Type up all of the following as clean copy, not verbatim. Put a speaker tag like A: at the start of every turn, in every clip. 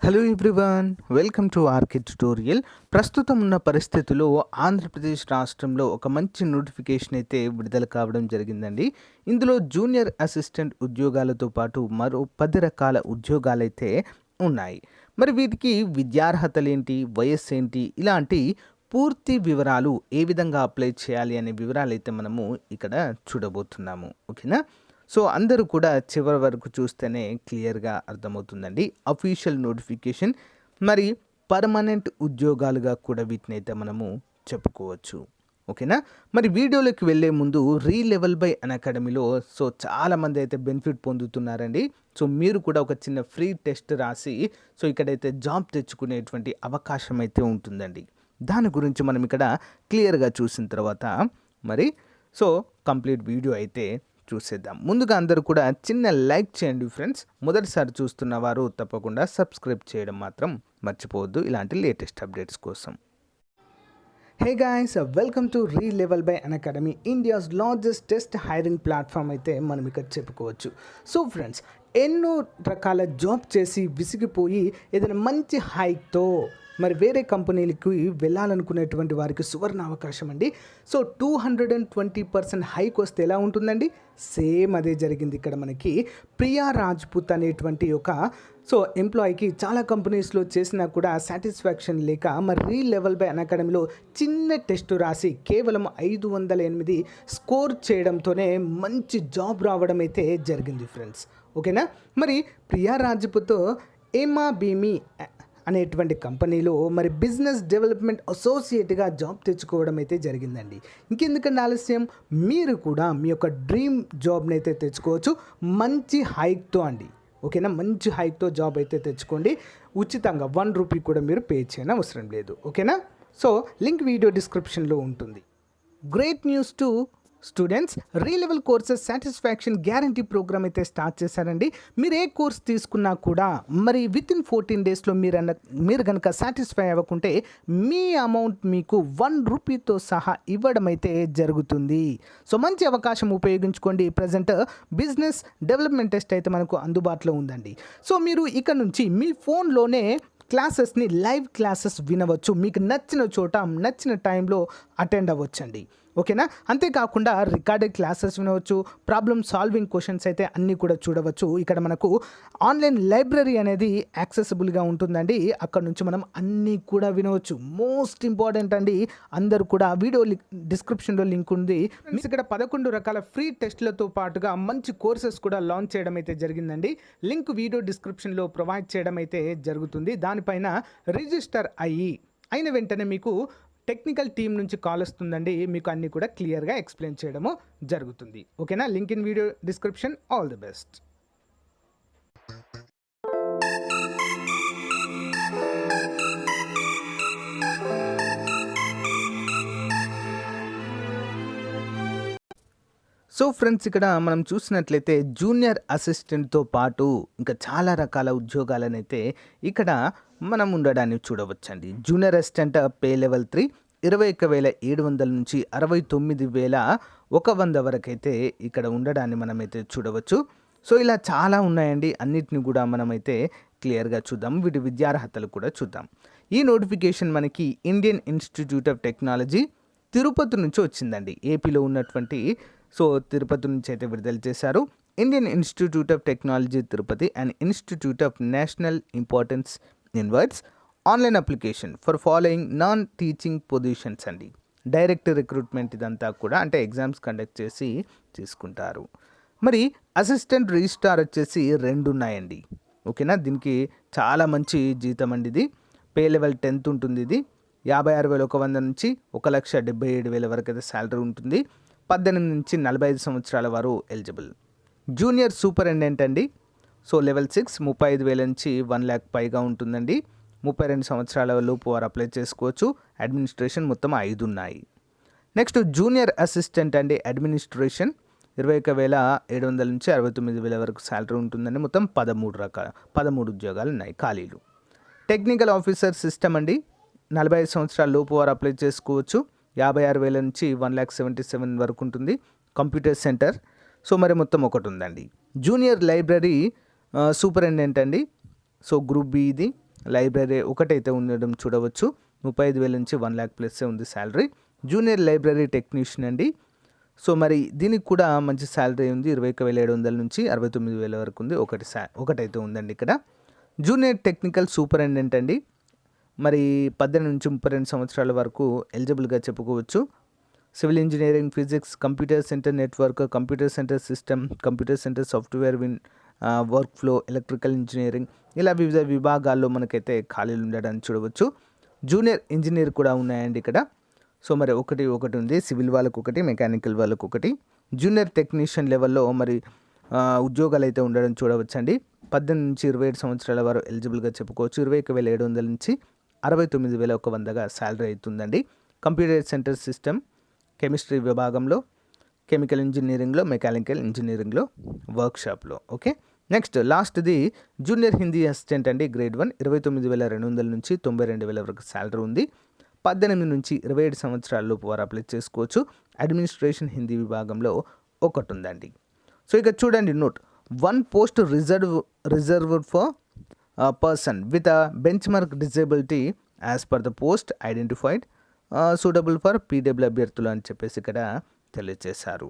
A: Hello everyone, welcome to RK tutorial. ప్రస్తుతం ఉన్న పరిస్థితుల్లో ఆంధ్రప్రదేశ్ రాష్ట్రంలో ఒక మంచి నోటిఫికేషన్ అయితే విడుదల కావడం జరిగిందండి. ఇందులో జూనియర్ అసిస్టెంట్ ఉద్యోగాలతో పాటు మరో 10 రకాల ఉద్యోగాలైతే ఉన్నాయి. మరి వీటికి విద్యార్హతలు ఏంటి, వయస్సు ఏంటి, ఇలాంటి పూర్తి వివరాలు ఏ విధంగా అప్లై చేయాలి అనే వివరాలైతే మనము ఇక్కడ చూడబోతున్నాము. ఓకేనా? సో అందరూ కూడా చివరి వరకు చూస్తేనే క్లియర్గా అర్థమవుతుందండి. అఫీషియల్ నోటిఫికేషన్, మరి పర్మనెంట్ ఉద్యోగాలుగా కూడా వీటిని అయితే మనము చెప్పుకోవచ్చు. ఓకేనా? మరి వీడియోలోకి వెళ్ళే ముందు రీలెవెల్ బై అకాడమీలో చాలామంది అయితే బెనిఫిట్ పొందుతున్నారండి. సో మీరు కూడా ఒక చిన్న ఫ్రీ టెస్ట్ రాసి ఇక్కడైతే జాబ్ తెచ్చుకునేటువంటి అవకాశం అయితే ఉంటుందండి. దాని గురించి మనం ఇక్కడ క్లియర్గా చూసిన తర్వాత మరి కంప్లీట్ వీడియో అయితే చూసేద్దాం. ముందుగా అందరూ కూడా చిన్న లైక్ చేయండి ఫ్రెండ్స్. మొదటిసారి చూస్తున్న వారు తప్పకుండా సబ్స్క్రైబ్ చేయడం మాత్రం మర్చిపోవద్దు ఇలాంటి లేటెస్ట్ అప్డేట్స్ కోసం. Hey guys, welcome to రీలెవెల్ by academy, India's largest test hiring platform అయితే మనం ఇక్కడ చెప్పుకోవచ్చు. సో ఫ్రెండ్స్, ఎన్నో రకాల జాబ్ చేసి విసిగిపోయి ఏదైనా మంచి హైక్తో మరి వేరే కంపెనీలకి వెళ్ళాలనుకునేటువంటి వారికి సువర్ణ అవకాశం అండి. 220% హైక్ వస్తే ఎలా ఉంటుందండి? సేమ్ అదే జరిగింది ఇక్కడ మనకి. ప్రియా రాజ్పుత్ అనేటువంటి ఒక ఎంప్లాయీకి చాలా కంపెనీస్లో చేసినా కూడా సాటిస్ఫాక్షన్ లేక మరి రీలెవెల్ బై అకాడమీలో చిన్న టెస్ట్ రాసి కేవలం 508 స్కోర్ చేయడంతోనే మంచి జాబ్ రావడం అయితే జరిగింది ఫ్రెండ్స్. ఓకేనా? మరి ప్రియా రాజ్పుత్ ఏమా బీమీ అనేటువంటి కంపెనీలో మరి బిజినెస్ డెవలప్మెంట్ అసోసియేట్గా జాబ్ తెచ్చుకోవడం అయితే జరిగిందండి. ఇంకెందుకంటే ఆలస్యం, మీరు కూడా మీ యొక్క డ్రీమ్ జాబ్ని అయితే తెచ్చుకోవచ్చు మంచి హైక్తో అండి. ఓకేనా? మంచి హైక్తో జాబ్ అయితే తెచ్చుకోండి. ఉచితంగా 1 రూపీ కూడా మీరు పే చేయని అవసరం లేదు. ఓకేనా? లింక్ వీడియో డిస్క్రిప్షన్లో ఉంటుంది. Great news to students, Relevel courses satisfaction guarantee programme అయితే స్టార్ట్ చేశారండి. మీరు ఏ కోర్స్ తీసుకున్నా కూడా మరి వితిన్ 14 డేస్లో మీరు కనుక సాటిస్ఫై అవ్వకుంటే మీ అమౌంట్ మీకు 1 రూపీతో సహా ఇవ్వడం అయితే జరుగుతుంది. మంచి అవకాశం ఉపయోగించుకోండి. ప్రజెంట్ బిజినెస్ డెవలప్మెంట్ టెస్ట్ అయితే మనకు అందుబాటులో ఉందండి. మీరు ఇక నుంచి మీ ఫోన్లోనే క్లాసెస్ని లైవ్ క్లాసెస్ వినవచ్చు. మీకు నచ్చిన చోట నచ్చిన టైంలో అటెండ్ అవ్వచ్చండి. ఓకేనా? అంతేకాకుండా రికార్డెడ్ క్లాసెస్ వినవచ్చు. ప్రాబ్లమ్ సాల్వింగ్ క్వశ్చన్స్ అయితే అన్నీ కూడా చూడవచ్చు. ఇక్కడ మనకు ఆన్లైన్ లైబ్రరీ అనేది యాక్సెసిబుల్గా ఉంటుందండి. అక్కడ నుంచి మనం అన్నీ కూడా వినవచ్చు. మోస్ట్ ఇంపార్టెంట్ అండి, అందరూ కూడా వీడియో డిస్క్రిప్షన్లో లింక్ ఉంది. ఇక్కడ 11 రకాల ఫ్రీ టెస్ట్లతో పాటుగా మంచి కోర్సెస్ కూడా లాంచ్ చేయడం అయితే జరిగిందండి. లింక్ వీడియో డిస్క్రిప్షన్లో ప్రొవైడ్ చేయడం అయితే జరుగుతుంది. దానిపైన రిజిస్టర్ అయిన వెంటనే మీకు టెక్నికల్ టీం నుంచి కాల్ వస్తుందండి. మీకు అన్నీ కూడా క్లియర్గా ఎక్స్ప్లెయిన్ చేయడము జరుగుతుంది. ఓకేనా? Link in video description. All the best. Friends, ఇక్కడ మనం చూసినట్లయితే జూనియర్ అసిస్టెంట్తో పాటు ఇంకా చాలా రకాల ఉద్యోగాలనైతే ఇక్కడ మనం ఉండడాన్ని చూడవచ్చండి. జూనియర్ అసిస్టెంట్ పే లెవెల్ 3 21,700 నుంచి 69,100 వరకు అయితే ఇక్కడ ఉండడాన్ని మనమైతే చూడవచ్చు. ఇలా చాలా ఉన్నాయండి. అన్నిటిని కూడా మనమైతే క్లియర్గా చూద్దాం. వీటి విద్యార్హతలు కూడా చూద్దాం. ఈ నోటిఫికేషన్ మనకి Indian institute of technology Tirupati నుంచి వచ్చిందండి. ఏపీలో ఉన్నటువంటి తిరుపతి నుంచి అయితే విడుదల చేశారు. Indian institute of technology Tirupati and institute of national importance inwards online application for following non teaching positions అండి. డైరెక్ట్ రిక్రూట్మెంట్ ఇదంతా కూడా, అంటే ఎగ్జామ్స్ కండక్ట్ చేసి తీసుకుంటారు. మరి అసిస్టెంట్ రిజిస్ట్రార్ వచ్చేసి 2 ఉన్నాయండి. ఓకేనా? దీనికి చాలా మంచి జీతం అండి. ఇది పే లెవెల్ 10th ఉంటుంది. ఇది 56,100 నుంచి 1,77,000 వరకు అయితే శాలరీ ఉంటుంది. 18 నుంచి 45 సంవత్సరాల వారు ఎలిజిబుల్. జూనియర్ సూపరింటెండెంట్ అండి. లెవెల్ 6 35,000 నుంచి 1 lakh పైగా ఉంటుందండి. 32 సంవత్సరాల లోపు వారు అప్లై చేసుకోవచ్చు. అడ్మినిస్ట్రేషన్ మొత్తం 5 ఉన్నాయి. నెక్స్ట్ జూనియర్ అసిస్టెంట్ అండి. అడ్మినిస్ట్రేషన్ 21,700 నుంచి 69,000 వరకు శాలరీ ఉంటుందండి. మొత్తం 13 ఉద్యోగాలు ఉన్నాయి, ఖాళీలు. టెక్నికల్ ఆఫీసర్ సిస్టమ్ అండి. 45 సంవత్సరాల లోపు వారు అప్లై చేసుకోవచ్చు. 56,000 నుంచి 1,77,000 వరకు ఉంటుంది. కంప్యూటర్ సెంటర్ మరి మొత్తం ఒకటి ఉందండి. జూనియర్ లైబ్రరీ సూపరింటెండెంట్ అండి. గ్రూప్ బి ఇది లైబ్రరీ ఒకటైతే ఉండడం చూడవచ్చు. 35,000 నుంచి 1,00,000 ప్లస్ ఉంది శాలరీ. జూనియర్ లైబ్రరీ టెక్నీషియన్ అండి. సో మరి దీనికి కూడా మంచి శాలరీ ఉంది. 21,700 నుంచి 69,000 వరకు ఉంది. ఒకటైతే ఉందండి ఇక్కడ. జూనియర్ టెక్నికల్ సూపరింటెండెంట్ అండి. మరి 18 నుంచి 32 సంవత్సరాల వరకు ఎలిజిబుల్గా చెప్పుకోవచ్చు. Civil engineering, physics, computer centre network, computer centre system, computer centre software work flow, electrical engineering, ఇలా వివిధ విభాగాల్లో మనకైతే ఖాళీలు ఉండడానికి చూడవచ్చు. జూనియర్ ఇంజనీర్ కూడా ఉన్నాయండి ఇక్కడ. సో మరి ఒకటి ఉంది, సివిల్ వాళ్ళకు ఒకటి, మెకానికల్ వాళ్ళకు ఒకటి. జూనియర్ టెక్నీషియన్ లెవెల్లో మరి ఉద్యోగాలు అయితే ఉండడం చూడవచ్చండి. 18 నుంచి 27 సంవత్సరాల వారు ఎలిజిబుల్గా చెప్పుకోవచ్చు. 21,700 నుంచి 69,100గా శాలరీ అవుతుందండి. కంప్యూటర్ సెంటర్ సిస్టమ్, కెమిస్ట్రీ విభాగంలో, కెమికల్ ఇంజనీరింగ్లో, మెకానికల్ ఇంజనీరింగ్లో, వర్క్షాప్లో. ఓకే, నెక్స్ట్ లాస్ట్ది జూనియర్ హిందీ అసిస్టెంట్ అండి, గ్రేడ్ 1. 29,200 నుంచి 92,000 వరకు శాలరీ ఉంది. 18 నుంచి 27 సంవత్సరాల లోపు వారు అప్లై చేసుకోవచ్చు. అడ్మినిస్ట్రేషన్ హిందీ విభాగంలో ఒకటి ఉందండి. సో ఇక చూడండి note, 1 post reserved for person with bench mark disability as per the post identified suitable for PW అభ్యర్థులు అని చెప్పేసి ఇక్కడ తెలియజేశారు.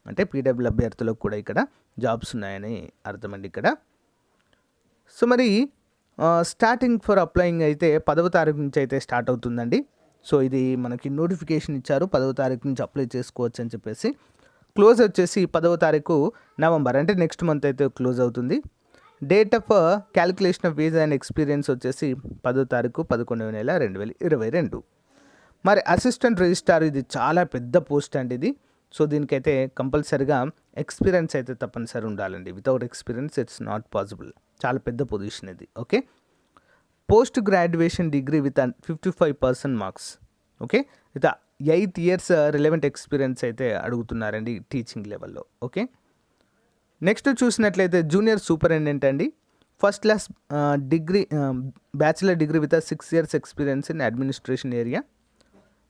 A: అంటే పీడబ్ల్యూ అభ్యర్థులకు కూడా ఇక్కడ జాబ్స్ ఉన్నాయని అర్థమండి ఇక్కడ. సో మరి స్టార్టింగ్ ఫర్ అప్లయింగ్ అయితే 10వ తారీఖు నుంచి అయితే స్టార్ట్ అవుతుందండి. సో ఇది మనకి నోటిఫికేషన్ ఇచ్చారు, 10వ తారీఖు నుంచి అప్లై చేసుకోవచ్చు అని చెప్పేసి. క్లోజ్ వచ్చేసి 10వ తారీఖు నవంబర్, అంటే నెక్స్ట్ మంత్ అయితే క్లోజ్ అవుతుంది. Date of calculation of visa and experience వచ్చేసి 10వ తారీఖు 11వ నెల 2022. మరి అసిస్టెంట్ రిజిస్ట్రార్, ఇది చాలా పెద్ద పోస్ట్ అండి ఇది. సో దీనికైతే కంపల్సరిగా ఎక్స్పీరియన్స్ అయితే తప్పనిసరి ఉండాలండి. Without experience it's not possible. చాలా పెద్ద పొజిషన్ ఇది. Okay, post graduation degree with 55% marks. Okay, with 8 years relevant experience అయితే అడుగుతున్నారండి టీచింగ్ లెవెల్లో. ఓకే, నెక్స్ట్ చూసినట్లయితే జూనియర్ సూపరింటెండెంట్ అండి, first class degree, bachelor degree with 6 years experience in administration area.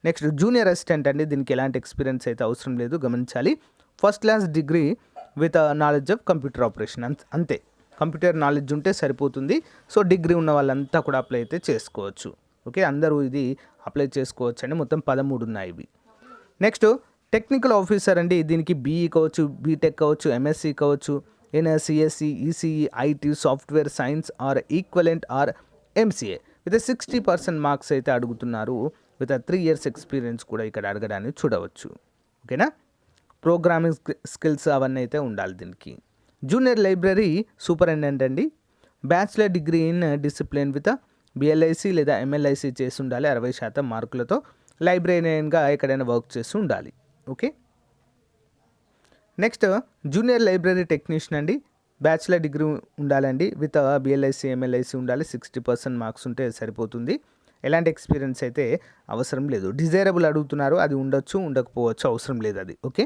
A: Next junior assistant అండి, దీనికి ఎలాంటి experience అయితే అవసరం లేదు, గమనించాలి. First class degree with knowledge of computer operation, అంతే, కంప్యూటర్ నాలెడ్జ్ ఉంటే సరిపోతుంది. సో డిగ్రీ ఉన్న వాళ్ళంతా కూడా అప్లై అయితే చేసుకోవచ్చు. ఓకే, అందరూ ఇది అప్లై చేసుకోవచ్చు అండి. మొత్తం 13 ఉన్నాయి ఇవి. నెక్స్ట్ టెక్నికల్ ఆఫీసర్ అండి, దీనికి బీఈ కావచ్చు, బీటెక్ కావచ్చు, ఎంఎస్సి కావచ్చు, CSC, ECE, IT, software science or equivalent or MCA with 60% marks అయితే అడుగుతున్నారు. విత్ 3 years ఎక్స్పీరియన్స్ కూడా ఇక్కడ అడగడానికి చూడవచ్చు. ఓకేనా, ప్రోగ్రామింగ్ స్కిల్స్ అవన్నీ అయితే ఉండాలి దీనికి. జూనియర్ లైబ్రరీ సూపరింటెండెంట్ అండి, bachelor degree in discipline with BLIC లేదా ఎంఎల్ఐసి చేసి ఉండాలి. 60% మార్కులతో లైబ్రేరియన్గా ఎక్కడైనా వర్క్ చేసి ఉండాలి. Okay, next junior library technician అండి, బ్యాచిలర్ డిగ్రీ ఉండాలండి, విత్ బిఎల్ఐసి, ఎంఎల్ఐసి ఉండాలి. 60% మార్క్స్ ఉంటే సరిపోతుంది. ఎలాంటి ఎక్స్పీరియన్స్ అయితే అవసరం లేదు. డిజైరబుల్ అడుగుతున్నారు, అది ఉండొచ్చు, ఉండకపోవచ్చు, అవసరం లేదు అది. Okay,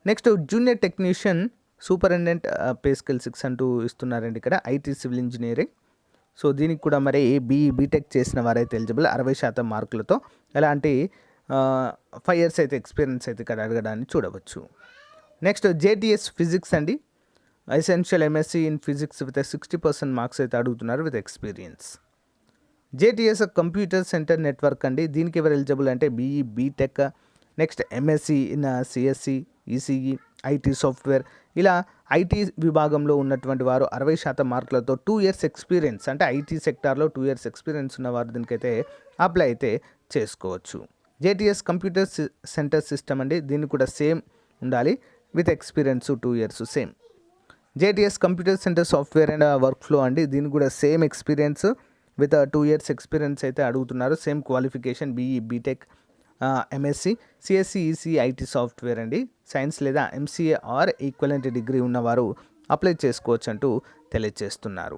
A: next junior technician superintendent pay scale 6 అంటూ ఇస్తున్నారండి ఇక్కడ. IT, civil engineering. సో దీనికి కూడా మరి బీటెక్ చేసిన వారైతే ఎలిజిబుల్. 60% మార్కులతో ఎలాంటి 5 years అయితే ఎక్స్పీరియన్స్ అయితే ఇక్కడ అడగడాన్ని చూడవచ్చు. నెక్స్ట్ జేటీఎస్ ఫిజిక్స్ అండి, essential MSc in physics with 60% marks అయితే అడుగుతున్నారు with experience. JTS computer centre network అండి, దీనికి ఎవరు ఎలిజిబుల్ అంటే BE, BTech, next MSc in CSC, ECE, IT, software, ఇలా ఐటీ విభాగంలో ఉన్నటువంటి వారు 60% మార్కులతో 2 years ఎక్స్పీరియన్స్, అంటే ఐటీ సెక్టార్లో 2 years ఎక్స్పీరియన్స్ ఉన్నవారు దీనికైతే అప్లై అయితే చేసుకోవచ్చు. జేటీఎస్ కంప్యూటర్ సెంటర్ సిస్టమ్ అండి, దీనికి కూడా సేమ్ ఉండాలి with experience 2 years same. JTS computer centre software and workflow అండి, దీనికి కూడా same experience with 2 years experience అయితే అడుగుతున్నారు. Same qualification BE, BTech, MSc, CSC, EC, IT, software అండి, సైన్స్ లేదా ఎంసీఏ ఆర్ ఈక్వలెంట్ డిగ్రీ ఉన్నవారు apply చేసుకోవచ్చు అంటూ తెలియజేస్తున్నారు.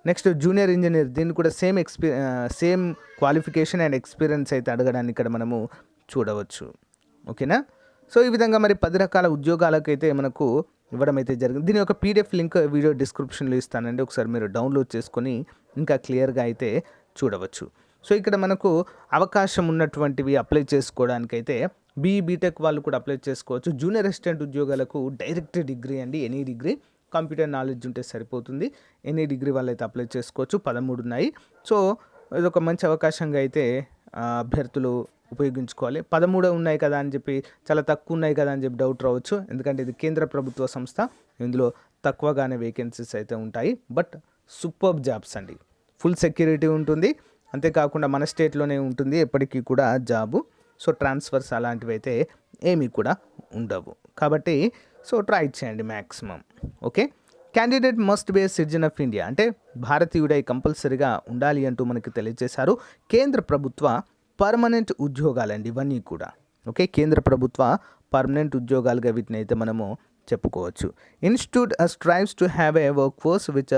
A: నెక్స్ట్ జూనియర్ ఇంజనీర్, దీన్ని కూడా సేమ్ క్వాలిఫికేషన్ అండ్ ఎక్స్పీరియన్స్ అయితే అడగడానికి ఇక్కడ మనము చూడవచ్చు. ఓకేనా, సో ఈ విధంగా మరి 10 రకాల ఉద్యోగాలకైతే మనకు ఇవ్వడం అయితే జరిగింది. దీని యొక్క పీడిఎఫ్ లింక్ వీడియో డిస్క్రిప్షన్లో ఇస్తానండి, ఒకసారి మీరు డౌన్లోడ్ చేసుకొని ఇంకా క్లియర్గా అయితే చూడవచ్చు. సో ఇక్కడ మనకు అవకాశం ఉన్నటువంటివి అప్లై చేసుకోవడానికైతే బీఈ, బీటెక్ వాళ్ళు కూడా అప్లై చేసుకోవచ్చు. జూనియర్ అసిస్టెంట్ ఉద్యోగాలకు డైరెక్ట్ డిగ్రీ అండి, ఎనీ డిగ్రీ కంప్యూటర్ నాలెడ్జ్ ఉంటే సరిపోతుంది. ఎనీ డిగ్రీ వాళ్ళైతే అప్లై చేసుకోవచ్చు. 13 ఉన్నాయి. సో ఇదొక మంచి అవకాశంగా అయితే అభ్యర్థులు ఉపయోగించుకోవాలి. 13 ఉన్నాయి కదా అని చెప్పి, చాలా తక్కువ ఉన్నాయి కదా అని చెప్పి డౌట్ రావచ్చు. ఎందుకంటే ఇది కేంద్ర ప్రభుత్వ సంస్థ. ఇందులో తక్కువగానే వేకెన్సీస్ అయితే ఉంటాయి. బట్ సూపర్బ్ జాబ్స్ అండి. ఫుల్ సెక్యూరిటీ ఉంటుంది. అంతేకాకుండా మన స్టేట్లోనే ఉంటుంది ఎప్పటికీ కూడా జాబు. సో ట్రాన్స్ఫర్స్ అలాంటివి అయితే ఏమీ కూడా ఉండవు. కాబట్టి సో ట్రై చేయండి maximum. Okay, candidate must be A citizen of India, అంటే భారతీయుడై కంపల్సరీగా ఉండాలి అంటూ మనకి తెలియజేశారు. కేంద్ర ప్రభుత్వ పర్మనెంట్ ఉద్యోగాలండి ఇవన్నీ కూడా. ఓకే, కేంద్ర ప్రభుత్వ పర్మనెంట్ ఉద్యోగాలుగా వీటిని అయితే మనము చెప్పుకోవచ్చు. Institute strives to have a workforce which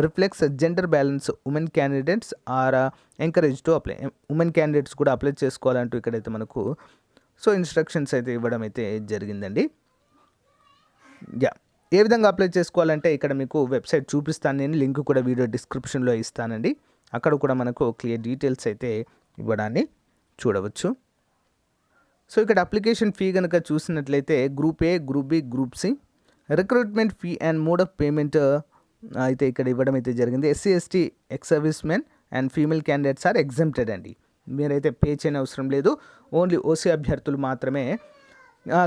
A: reflects gender balance. Women candidates are encourage to apply. Women candidates కూడా అప్లై చేసుకోవాలంటూ ఇక్కడైతే మనకు సో ఇన్స్ట్రక్షన్స్ అయితే ఇవ్వడం అయితే జరిగిందండి. ఏ విధంగా అప్లై చేసుకోవాలంటే ఇక్కడ మీకు వెబ్సైట్ చూపిస్తాను, నేను లింక్ కూడా వీడియో డిస్క్రిప్షన్లో ఇస్తానండి. అక్కడ కూడా మనకు క్లియర్ డీటెయిల్స్ అయితే ఇవ్వడాన్ని చూడవచ్చు. సో ఇక్కడ అప్లికేషన్ ఫీ కనుక చూసినట్లయితే group A, group B, group C recruitment fee and mode of payment అయితే ఇక్కడ ఇవ్వడం అయితే జరిగింది. SC, ST, ex servicemen and female candidates are exempted అండి. మీరైతే పే చేయని అవసరం లేదు. ఓన్లీ ఓసీ అభ్యర్థులు మాత్రమే.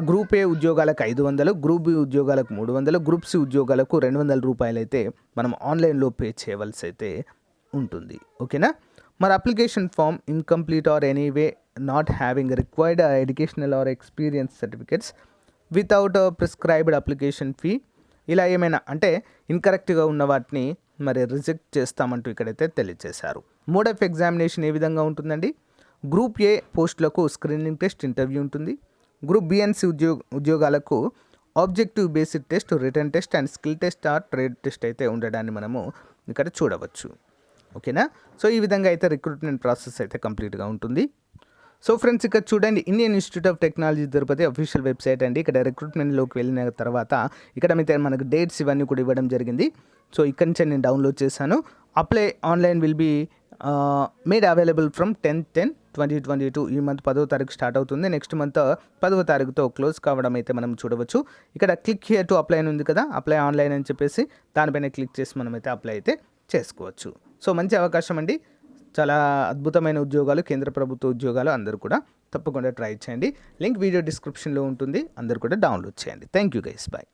A: గ్రూప్ ఏ ఉద్యోగాలకు 500, గ్రూప్ బి ఉద్యోగాలకు 300, గ్రూప్ సి ఉద్యోగాలకు 200 రూపాయలు అయితే మనం ఆన్లైన్లో పే చేయవలసి అయితే ఉంటుంది. ఓకేనా. మరి application form incomplete or anyway not having required educational or experience certificates without prescribed application fee, ఇలా ఏమైనా అంటే ఇన్కరెక్ట్గా ఉన్న వాటిని మరి రిజెక్ట్ చేస్తామంటూ ఇక్కడైతే తెలియజేశారు. మోడ్ ఆఫ్ ఎగ్జామినేషన్ ఏ విధంగా ఉంటుందండి? గ్రూప్ ఏ పోస్టులకు స్క్రీనింగ్ టెస్ట్, ఇంటర్వ్యూ ఉంటుంది. గ్రూప్ బి అండ్ సి ఉద్యోగాలకు objective based test, return test and skill test are trade test అయితే ఉండడాన్ని మనము ఇక్కడ చూడవచ్చు. ఓకేనా. సో ఈ విధంగా అయితే రిక్రూట్మెంట్ ప్రాసెస్ అయితే కంప్లీట్గా ఉంటుంది. సో ఫ్రెండ్స్ ఇక్కడ చూడండి, Indian institute of technology Tirupati official website అండి. ఇక్కడ రిక్రూట్మెంట్లోకి వెళ్ళిన తర్వాత ఇక్కడ అయితే మనకు డేట్స్ ఇవన్నీ కూడా ఇవ్వడం జరిగింది. సో ఇక్కడ నుంచి నేను డౌన్లోడ్ చేశాను. Apply online will be made available from 10/10/2022. ఈ మంత్ 10వ తారీఖు స్టార్ట్ అవుతుంది. నెక్స్ట్ మంత్ 10వ తారీఖుతో క్లోజ్ కావడం అయితే మనం చూడవచ్చు. ఇక్కడ క్లిక్ హియర్ టు అప్లై అని ఉంది కదా, అప్లై ఆన్లైన్ అని చెప్పేసి దానిపైన క్లిక్ చేసి మనమైతే అప్లై అయితే చేసుకోవచ్చు. సో మంచి అవకాశం అండి. చాలా అద్భుతమైన ఉద్యోగాలు, కేంద్ర ప్రభుత్వ ఉద్యోగాలు. అందరూ కూడా తప్పకుండా ట్రై చేయండి. లింక్ వీడియో డిస్క్రిప్షన్లో ఉంటుంది. అందరూ కూడా డౌన్లోడ్ చేయండి. Thank you guys, bye.